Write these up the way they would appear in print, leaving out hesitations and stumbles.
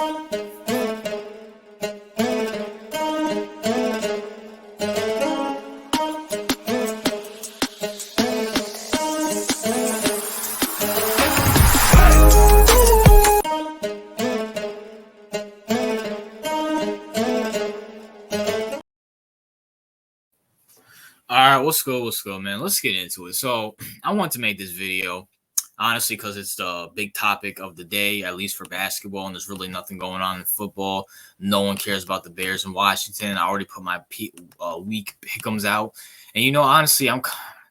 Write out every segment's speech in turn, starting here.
All right, what's good, man? Let's get into it. So, I want to make this video, honestly, because it's the big topic of the day, at least for basketball, and there's really nothing going on in football. No one cares about the Bears in Washington. I already put my week pick'ems out, and honestly,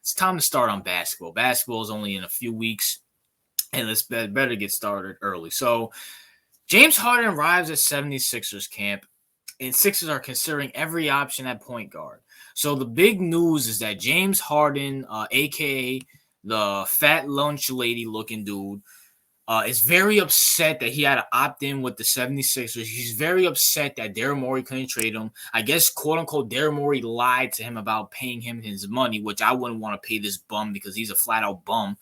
it's time to start on basketball. Basketball is only in a few weeks, and let's better get started early. So, James Harden arrives at 76ers camp, and Sixers are considering every option at point guard. So the big news is that James Harden, a.k.a. the fat lunch lady looking dude, is very upset that he had to opt in with the 76ers. He's very upset that Daryl Morey couldn't trade him. I guess, quote-unquote, Daryl Morey lied to him about paying him his money, which I wouldn't want to pay this bum because he's a flat-out bum.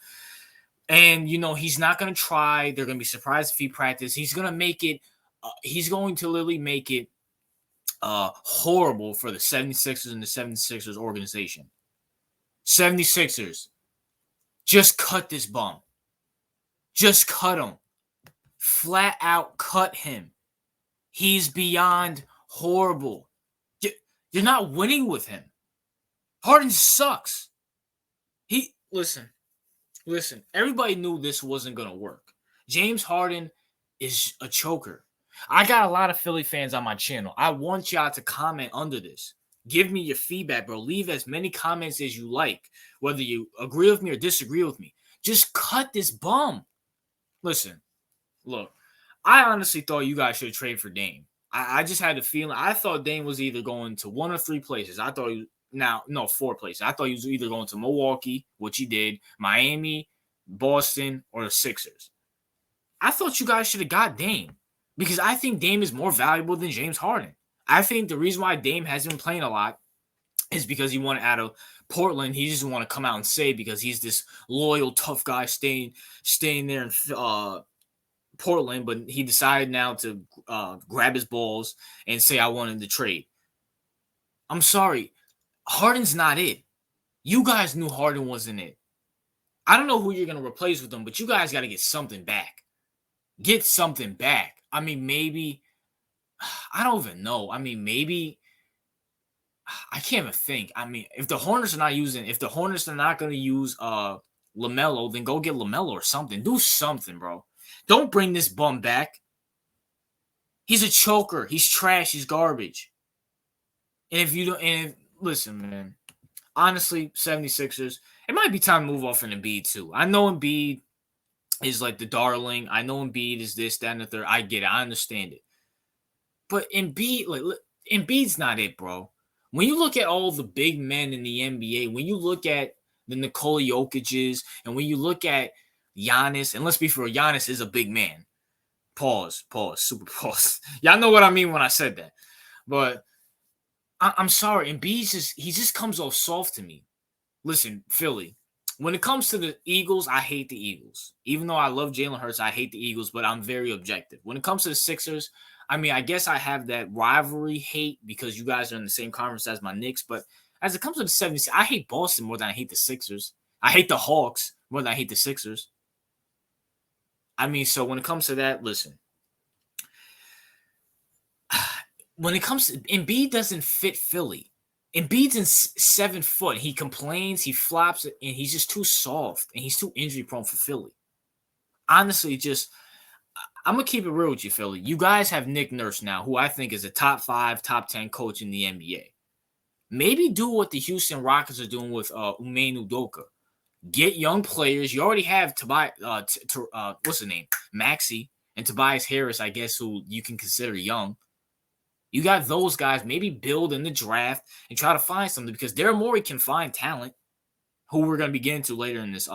And, he's not going to try. They're going to be surprised if he practices. He's going to make it he's going to literally make it horrible for the 76ers and the 76ers organization. 76ers, just cut this bum. Just cut him. Flat out cut him. He's beyond horrible. You're not winning with him. Harden sucks. Listen, everybody knew this wasn't going to work. James Harden is a choker. I got a lot of Philly fans on my channel. I want y'all to comment under this. Give me your feedback, bro. Leave as many comments as you like, whether you agree with me or disagree with me. Just cut this bum. Listen, look, I honestly thought you guys should trade for Dame. I just had the feeling. I thought Dame was either going to one or three places. I thought four places. I thought he was either going to Milwaukee, which he did, Miami, Boston, or the Sixers. I thought you guys should have got Dame. Because I think Dame is more valuable than James Harden. I think the reason why Dame hasn't been playing a lot is because he wanted out of Portland. He just want to come out and say because he's this loyal, tough guy staying there in Portland. But he decided now to grab his balls and say, I wanted to trade. I'm sorry. Harden's not it. You guys knew Harden wasn't it. I don't know who you're going to replace with him, but you guys got to get something back. Get something back. I mean, maybe, I don't even know. I mean, maybe, I can't even think. I mean, if the Hornets are not going to use LaMelo, then go get LaMelo or something. Do something, bro. Don't bring this bum back. He's a choker. He's trash. He's garbage. And if you don't, listen, man, honestly, 76ers, it might be time to move off an Embiid too. I know Embiid is like the darling. I know Embiid is this, that, and the third. I get it. I understand it. But Embiid's not it, bro. When you look at all the big men in the NBA, when you look at the Nikola Jokic's, and when you look at Giannis, and let's be fair, Giannis is a big man. Pause, super pause. Y'all know what I mean when I said that. But I'm sorry, Embiid he just comes off soft to me. Listen, Philly. When it comes to the Eagles, I hate the Eagles. Even though I love Jalen Hurts, I hate the Eagles, but I'm very objective. When it comes to the Sixers, I mean, I guess I have that rivalry hate because you guys are in the same conference as my Knicks, but as it comes to the 76ers, I hate Boston more than I hate the Sixers. I hate the Hawks more than I hate the Sixers. I mean, so when it comes to that, listen. When it comes to Embiid doesn't fit Philly. Embiid's in 7 foot. He complains, he flops, and he's just too soft, and he's too injury prone for Philly. Honestly, I'm going to keep it real with you, Philly. You guys have Nick Nurse now, who I think is a top 5, top 10 coach in the NBA. Maybe do what the Houston Rockets are doing with Ime Udoka. Get young players. You already have what's his name? Maxey and Tobias Harris, I guess, who you can consider young. You got those guys. Maybe build in the draft and try to find something because Daryl Morey can find talent, who we're going to be getting to later in this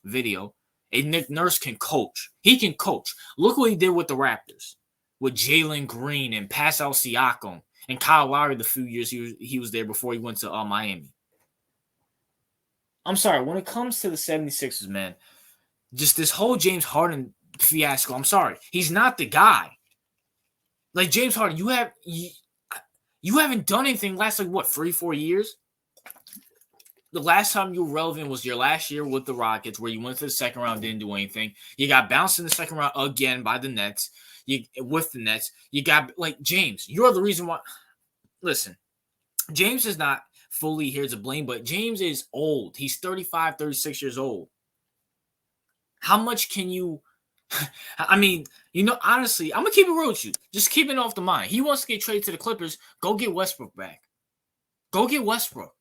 video. And Nick Nurse can coach. He can coach. Look what he did with the Raptors, with Jalen Green and Pascal Siakam and Kyle Lowry the few years he was there before he went to Miami. I'm sorry. When it comes to the 76ers, man, just this whole James Harden fiasco, I'm sorry. He's not the guy. Like James Harden, you haven't done anything last like what 3-4 years. The last time you were relevant was your last year with the Rockets, where you went to the second round, didn't do anything. You got bounced in the second round again by the Nets. With the Nets, you got like James. You're the reason why. Listen, James is not fully here to blame, but James is old. He's 35, 36 years old. How much can you? I mean, honestly, I'm gonna keep it real with you. Just keep it off the mind. He wants to get traded to the Clippers. Go get Westbrook back. Go get Westbrook.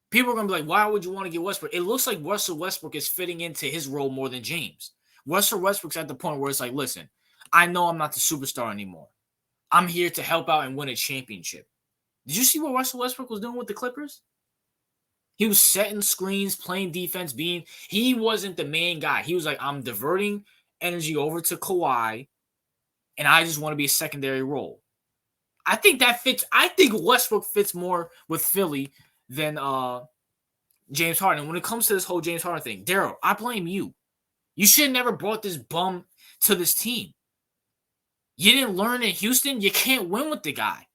People are going to be like, why would you want to get Westbrook? It looks like Russell Westbrook is fitting into his role more than James. Russell Westbrook's at the point where it's like, listen, I know I'm not the superstar anymore. I'm here to help out and win a championship. Did you see what Russell Westbrook was doing with the Clippers? He was setting screens, playing defense, he wasn't the main guy. He was like, I'm diverting energy over to Kawhi, and I just want to be a secondary role. I think that fits. I think Westbrook fits more with Philly than James Harden. When it comes to this whole James Harden thing, Daryl, I blame you. You should have never brought this bum to this team. You didn't learn in Houston. You can't win with the guy.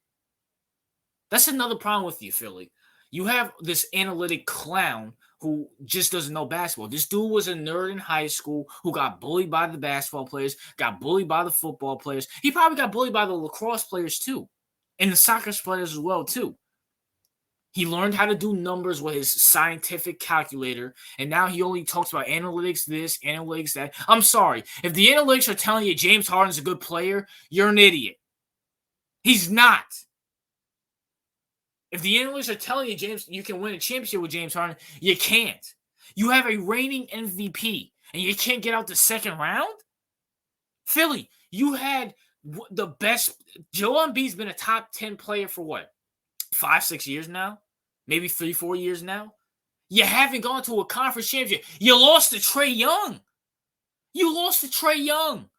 That's another problem with you, Philly. You have this analytic clown who just doesn't know basketball. This dude was a nerd in high school who got bullied by the basketball players, got bullied by the football players. He probably got bullied by the lacrosse players too, and the soccer players as well too. He learned how to do numbers with his scientific calculator, and now he only talks about analytics this, analytics that. I'm sorry. If the analytics are telling you James Harden's a good player, you're an idiot. He's not. If the analysts are telling you, James, you can win a championship with James Harden, you can't. You have a reigning MVP, and you can't get out the second round? Philly, you had the best. Joel Embiid's been a top 10 player for what? 5-6 years now, maybe 3-4 years now. You haven't gone to a conference championship. You lost to Trae Young. You lost to Trae Young.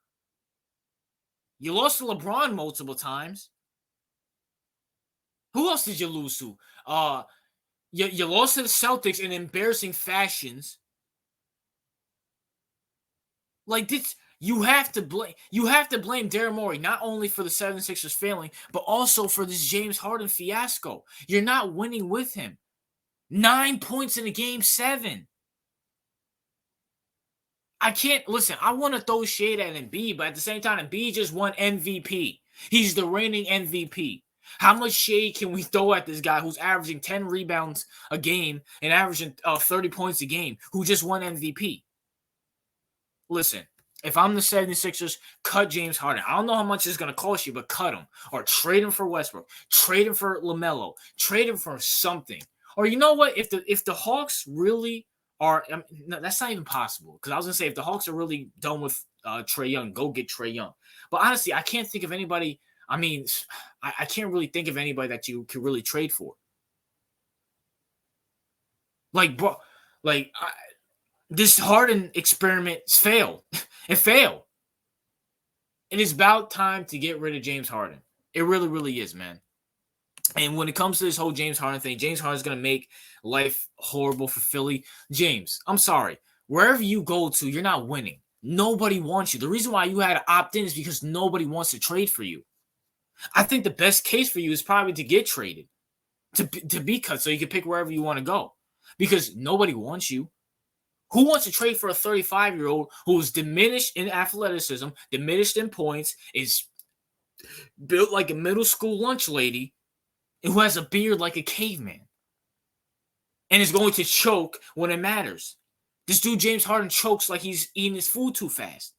You lost to LeBron multiple times. Who else did you lose to? You lost to the Celtics in embarrassing fashions. Like this, you have to blame Daryl Morey not only for the 76ers failing, but also for this James Harden fiasco. You're not winning with him. 9 points in a game 7. I can't listen. I want to throw shade at Embiid, but at the same time, Embiid just won MVP. He's the reigning MVP. How much shade can we throw at this guy who's averaging 10 rebounds a game and averaging 30 points a game, who just won MVP? Listen, if I'm the 76ers, cut James Harden. I don't know how much it's going to cost you, but cut him. Or trade him for Westbrook. Trade him for LaMelo. Trade him for something. Or you know what? If the Hawks really are, no, that's not even possible. Because I was going to say, if the Hawks are really done with Trae Young, go get Trae Young. But honestly, I can't think of anybody. I mean, I can't really think of anybody that you could really trade for. Like, bro, this Harden experiment failed. It failed. It is about time to get rid of James Harden. It really, really is, man. And when it comes to this whole James Harden thing, James Harden's going to make life horrible for Philly. James, I'm sorry. Wherever you go to, you're not winning. Nobody wants you. The reason why you had to opt in is because nobody wants to trade for you. I think the best case for you is probably to get traded, to be cut so you can pick wherever you want to go, because nobody wants you. Who wants to trade for a 35-year-old who's diminished in athleticism, diminished in points, is built like a middle school lunch lady, and who has a beard like a caveman, and is going to choke when it matters? This dude, James Harden, chokes like he's eating his food too fast.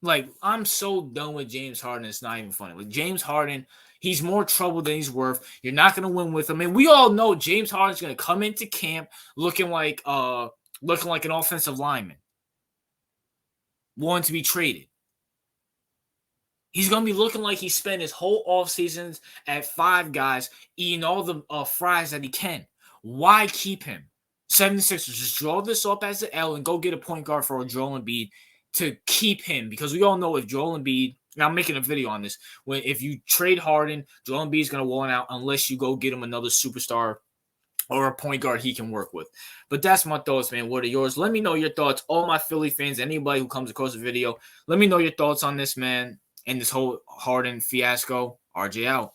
Like, I'm so done with James Harden, it's not even funny. Like, James Harden, he's more trouble than he's worth. You're not going to win with him. And we all know James Harden's going to come into camp looking like an offensive lineman, wanting to be traded. He's going to be looking like he spent his whole offseasons at Five Guys eating all the fries that he can. Why keep him? 76ers, just draw this up as an L and go get a point guard for Joel Embiid to keep him, because we all know if Joel Embiid, and I'm making a video on this, if you trade Harden, Joel Embiid is going to walk out unless you go get him another superstar or a point guard he can work with. But that's my thoughts, man. What are yours? Let me know your thoughts. All my Philly fans, anybody who comes across the video, let me know your thoughts on this, man, and this whole Harden fiasco. RJ out.